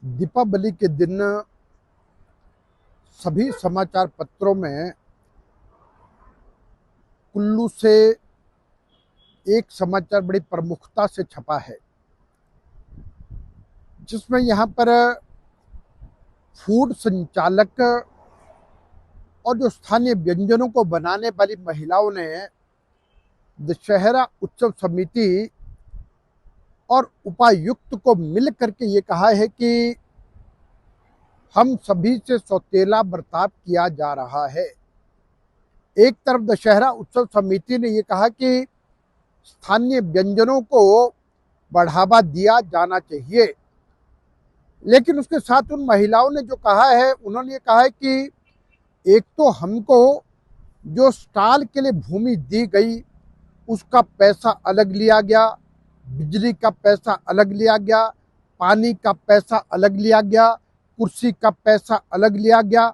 दीपावली के दिन सभी समाचार पत्रों में कुल्लू से एक समाचार बड़ी प्रमुखता से छपा है, जिसमें यहाँ पर फूड संचालक और जो स्थानीय व्यंजनों को बनाने वाली महिलाओं ने दशहरा उत्सव समिति और उपायुक्त को मिल करके ये कहा है कि हम सभी से सौतेला बर्ताव किया जा रहा है। एक तरफ दशहरा उत्सव समिति ने ये कहा कि स्थानीय व्यंजनों को बढ़ावा दिया जाना चाहिए, लेकिन उसके साथ उन महिलाओं ने जो कहा है, उन्होंने ये कहा है कि एक तो हमको जो स्टॉल के लिए भूमि दी गई उसका पैसा अलग लिया गया, बिजली का पैसा अलग लिया गया, पानी का पैसा अलग लिया गया, कुर्सी का पैसा अलग लिया गया,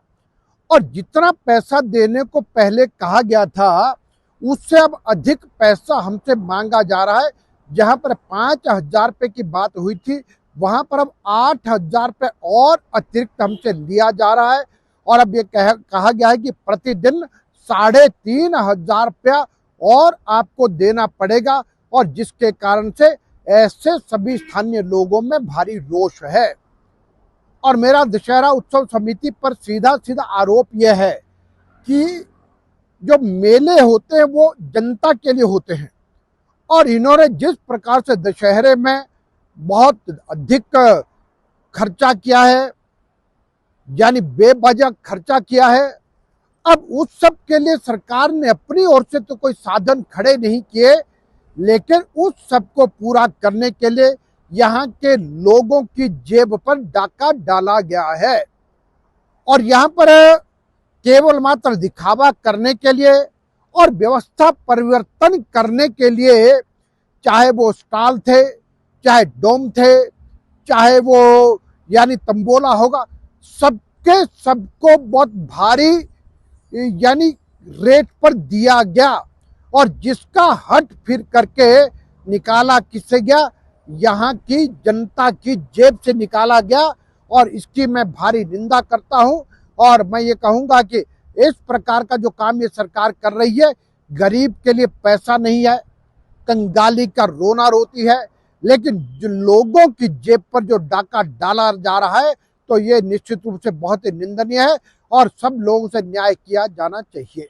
और जितना पैसा देने को पहले कहा गया था उससे अब अधिक पैसा हमसे मांगा जा रहा है। जहां पर 5,000 रुपये की बात हुई थी, वहां पर अब 8,000 रुपये और अतिरिक्त हमसे लिया जा रहा है। और अब ये कहा गया है कि प्रतिदिन 3,500 रुपया और आपको देना पड़ेगा, और जिसके कारण से ऐसे सभी स्थानीय लोगों में भारी रोष है। और मेरा दशहरा उत्सव समिति पर सीधा सीधा आरोप यह है कि जो मेले होते हैं वो जनता के लिए होते हैं, और इन्होंने जिस प्रकार से दशहरे में बहुत अधिक खर्चा किया है, यानी बेवजह खर्चा किया है, अब उस सब के लिए सरकार ने अपनी ओर से तो कोई साधन खड़े नहीं किए, लेकिन उस सब को पूरा करने के लिए यहाँ के लोगों की जेब पर डाका डाला गया है। और यहाँ पर केवल मात्र दिखावा करने के लिए और व्यवस्था परिवर्तन करने के लिए, चाहे वो स्टॉल थे, चाहे डोम थे, चाहे वो यानी तंबोला होगा, सबको बहुत भारी यानी रेट पर दिया गया, और जिसका हट फिर करके निकाला किससे गया? यहाँ की जनता की जेब से निकाला गया। और इसकी मैं भारी निंदा करता हूं, और मैं ये कहूंगा कि इस प्रकार का जो काम ये सरकार कर रही है, गरीब के लिए पैसा नहीं है, कंगाली का रोना रोती है, लेकिन जो लोगों की जेब पर जो डाका डाला जा रहा है, तो ये निश्चित रूप से बहुत ही निंदनीय है, और सब लोगों से न्याय किया जाना चाहिए।